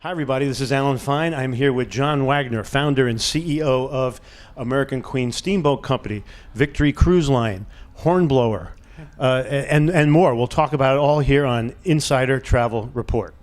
Hi, everybody. This is Alan Fine. I'm here with John Wagner, founder and CEO of American Queen Steamboat Company, Victory Cruise Line, Hornblower, and more. We'll talk about it all here on Insider Travel Report.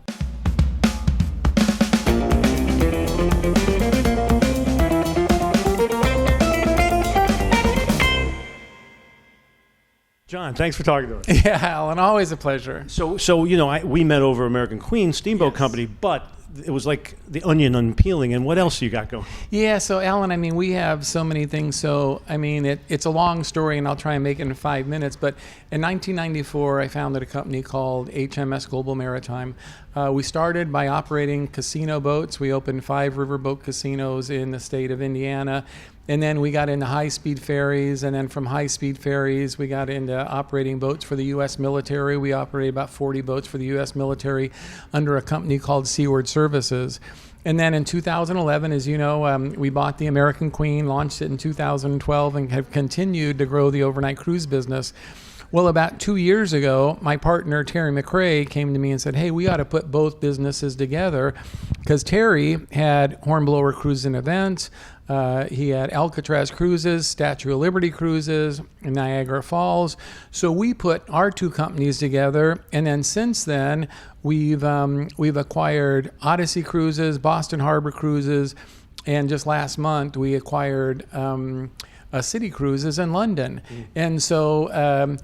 John, thanks for talking to us. Yeah, Alan, always a pleasure. So we met over American Queen Steamboat Company, but it was like the onion unpeeling. And what else you got going? Yeah, so Alan, we have so many things. So, it's a long story, and I'll try and make it in 5 minutes. But in 1994, I founded a company called HMS Global Maritime. We started by operating casino boats. We opened 5 riverboat casinos in the state of Indiana. And then we got into high-speed ferries, and then from high-speed ferries, we got into operating boats for the U.S. military. We operated about 40 boats for the U.S. military under a company called Seaward Services. And then in 2011, as you know, we bought the American Queen, launched it in 2012, and have continued to grow the overnight cruise business. Well, about 2 years ago, my partner, Terry McRae, came to me and said, hey, we ought to put both businesses together, because Terry had Hornblower Cruise and Events. He had Alcatraz Cruises, Statue of Liberty Cruises, and Niagara Falls. So we put our two companies together, and then since then, we've acquired Odyssey Cruises, Boston Harbor Cruises, and just last month, we acquired City Cruises in London. And so,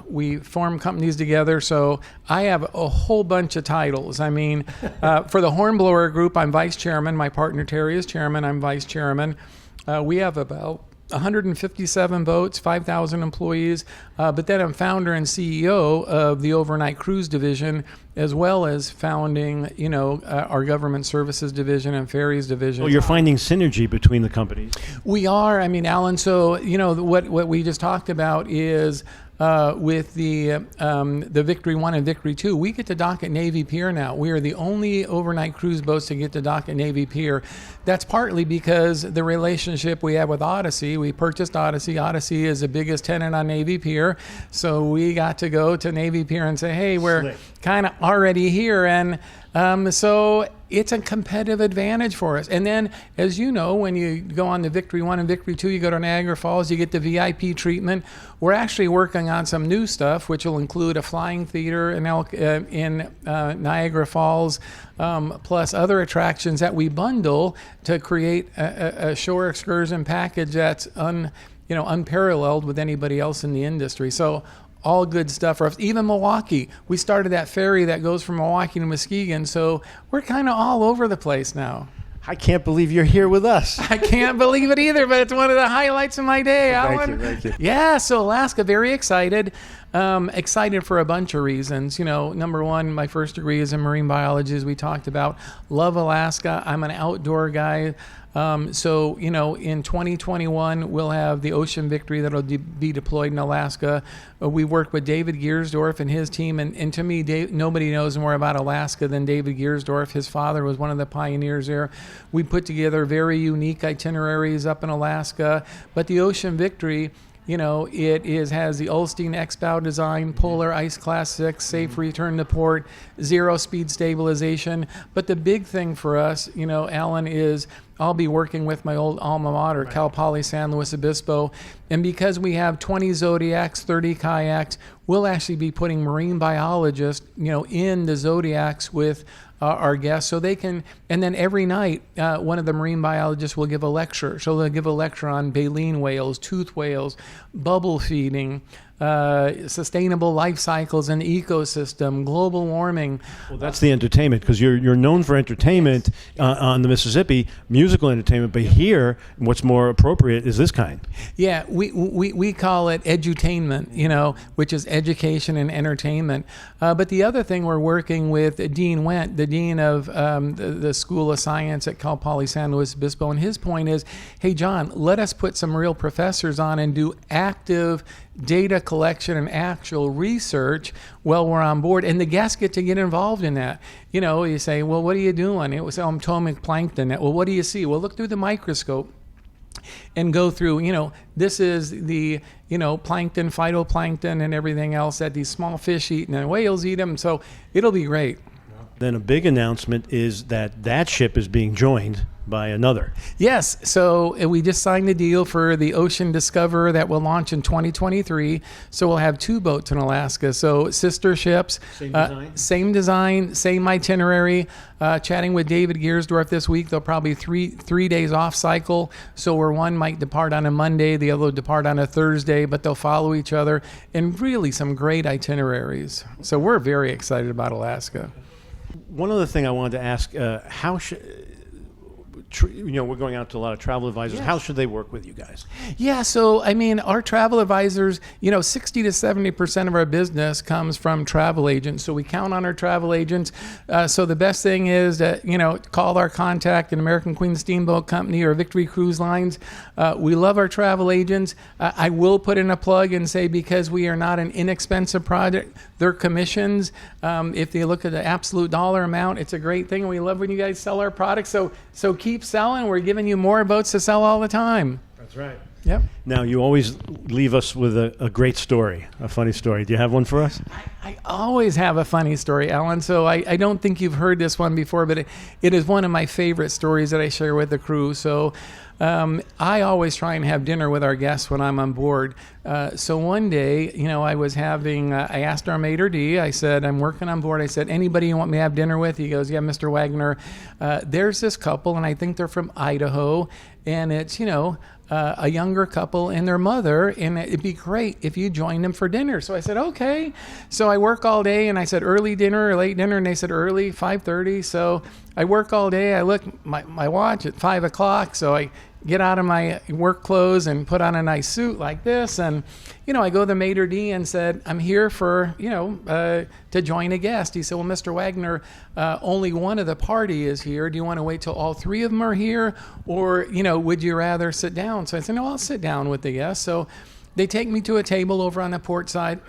we form companies together. So I have a whole bunch of titles. For the Hornblower Group, I'm vice chairman. My partner Terry is chairman. I'm vice chairman. We have about 157 boats, 5,000 employees. But then I'm founder and CEO of the overnight cruise division, as well as founding, our government services division and ferries division. Well, you're finding synergy between the companies. We are. Alan, so, what we just talked about is with the Victory 1 and Victory 2, we get to dock at Navy Pier now. We are the only overnight cruise boats to get to dock at Navy Pier. That's partly because the relationship we have with Odyssey. We purchased Odyssey. Odyssey is the biggest tenant on Navy Pier. So we got to go to Navy Pier and say, hey, we're kind of already here. And so it's a competitive advantage for us. And then, as you know, when you go on the Victory 1 and Victory 2, you go to Niagara Falls, you get the VIP treatment. We're actually working on some new stuff, which will include a flying theater in Niagara Falls, plus other attractions that we bundle to create a shore excursion package that's unparalleled with anybody else in the industry. So all good stuff for us. Even Milwaukee. We started that ferry that goes from Milwaukee to Muskegon, so we're kind of all over the place now. I can't believe you're here with us. I can't believe it either, but it's one of the highlights of my day, Alan. Thank you. Yeah, so Alaska, very excited. Excited for a bunch of reasons. Number one, my first degree is in marine biology, as we talked about. Love Alaska. I'm an outdoor guy. So, in 2021, we'll have the Ocean Victory that'll be deployed in Alaska. We worked with David Giersdorf and his team. And to me, nobody knows more about Alaska than David Giersdorf. His father was one of the pioneers there. We put together very unique itineraries up in Alaska. But the Ocean Victory, has the Ulstein X-Bow design, polar ice class 6, safe return to port, 0-speed stabilization. But the big thing for us, Alan, is I'll be working with my old alma mater, Cal Poly San Luis Obispo. And because we have 20 Zodiacs, 30 kayaks, we'll actually be putting marine biologists, in the Zodiacs with our guests, so they can, and then every night, one of the marine biologists will give a lecture. So they'll give a lecture on baleen whales, toothed whales, bubble feeding, sustainable life cycles and ecosystem, global warming. Well, that's the entertainment, because you're known for entertainment on the Mississippi, musical entertainment, but here, what's more appropriate is this kind. Yeah, we call it edutainment, which is education and entertainment. But the other thing, we're working with Dean Wendt, the dean of the School of Science at Cal Poly San Luis Obispo, and his point is, hey, John, let us put some real professors on and do active data collection and actual research while we're on board, and the guests get to get involved in that. You say, well, what are you doing? It was atomic plankton. Well, what do you see? Well, look through the microscope and go through, this is the, plankton, phytoplankton, and everything else that these small fish eat, and the whales eat them. So it'll be great. Then a big announcement is that ship is being joined by another. Yes. So we just signed a deal for the Ocean Discoverer that will launch in 2023. So we'll have 2 boats in Alaska. So sister ships. Same design, same itinerary. Chatting with David Giersdorf this week. They'll probably three days off cycle. So where one might depart on a Monday, the other will depart on a Thursday, but they'll follow each other. And really some great itineraries. So we're very excited about Alaska. One other thing I wanted to ask, how should... we're going out to a lot of travel advisors. Yes. How should they work with you guys? Yeah, so, I mean, our travel advisors, 60 to 70% of our business comes from travel agents. So we count on our travel agents. So the best thing is that, call our contact in American Queen Steamboat Company or Victory Cruise Lines. We love our travel agents. I will put in a plug and say, because we are not an inexpensive project, their commissions, if they look at the absolute dollar amount, it's a great thing. And we love when you guys sell our products. So keep selling. We're giving you more boats to sell all the time. That's right. Yep. Now, you always leave us with a great story, a funny story. Do you have one for us? I always have a funny story, Alan. So I don't think you've heard this one before, but it is one of my favorite stories that I share with the crew. So I always try and have dinner with our guests when I'm on board. So one day, I was having, I asked our maitre d', I said, I'm working on board. I said, anybody you want me to have dinner with? He goes, yeah, Mr. Wagner. There's this couple, and I think they're from Idaho. And it's, a younger couple and their mother, and it'd be great if you joined them for dinner. So I said, okay. So I work all day, and I said, early dinner or late dinner? And they said, early, 5:30. So I work all day. I look my watch at 5 o'clock. So I get out of my work clothes and put on a nice suit like this. And, I go to the maitre d' and said, I'm here for, to join a guest. He said, well, Mr. Wagner, only one of the party is here. Do you want to wait till all 3 of them are here? Or, would you rather sit down? So I said, no, I'll sit down with the guest. So they take me to a table over on the port side.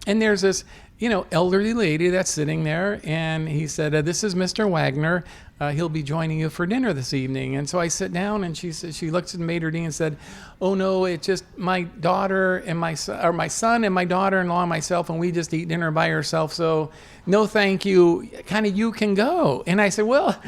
And there's this, elderly lady that's sitting there. And he said, this is Mr. Wagner. He'll be joining you for dinner this evening. And so I sit down, and she looks at the maitre d' and said, oh no, it's just my daughter and my son and my daughter-in-law and myself, and we just eat dinner by ourselves. So no, thank you. Kind of, you can go. And I said, well,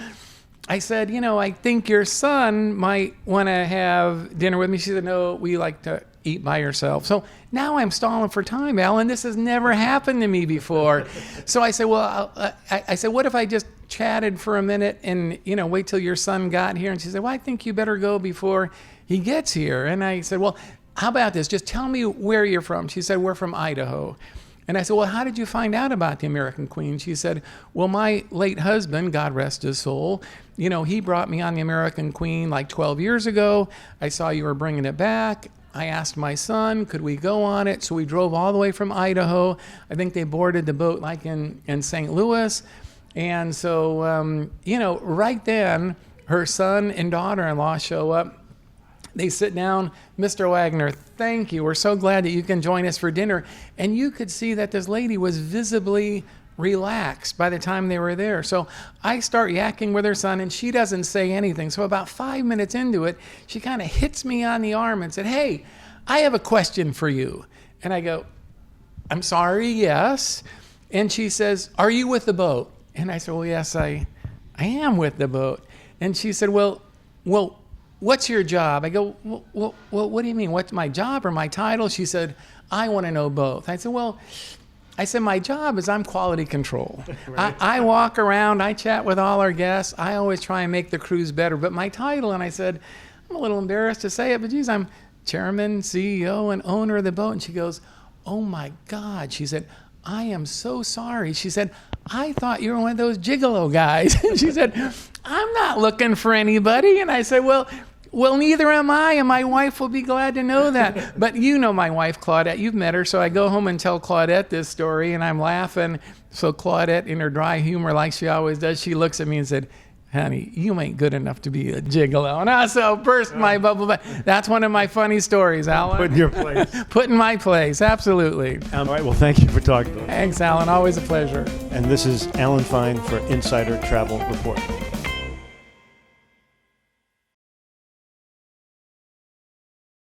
I think your son might want to have dinner with me. She said, no, we like to eat by ourselves. So now I'm stalling for time, Alan. This has never happened to me before. So I said, well, I said, what if I just chatted for a minute and, wait till your son got here? And she said, well, I think you better go before he gets here. And I said, well, how about this? Just tell me where you're from. She said, we're from Idaho. And I said, well, how did you find out about the American Queen? She said, well, my late husband, God rest his soul, he brought me on the American Queen like 12 years ago. I saw you were bringing it back. I asked my son, could we go on it? So we drove all the way from Idaho. I think they boarded the boat like in St. Louis. And so, right then, her son and daughter-in-law show up. They sit down. Mr. Wagner, thank you. We're so glad that you can join us for dinner. And you could see that this lady was visibly relaxed by the time they were there. So I start yakking with her son, and she doesn't say anything. So about 5 minutes into it, she kind of hits me on the arm and said, hey, I have a question for you. And I go, I'm sorry, yes. And she says, are you with the boat? And I said, well, yes, I am with the boat. And she said, well, what's your job? I go, well, what do you mean? What's my job or my title? She said, I want to know both. I said, my job is I'm quality control. Right. I walk around, I chat with all our guests. I always try and make the cruise better. But my title, and I said, I'm a little embarrassed to say it, but geez, I'm chairman, CEO, and owner of the boat. And she goes, oh my God. She said, I am so sorry. She said, I thought you were one of those gigolo guys. And she said, I'm not looking for anybody. And I said, well, neither am I, and my wife will be glad to know that. But you know my wife, Claudette. You've met her. So I go home and tell Claudette this story, and I'm laughing. So Claudette, in her dry humor like she always does, she looks at me and said, honey, you ain't good enough to be a gigolo. And I so burst my bubble. But that's one of my funny stories, Alan. Put in your place. Put in my place, absolutely. All right, well, thank you for talking to us. Thanks, Alan. Always a pleasure. And this is Alan Fine for Insider Travel Report.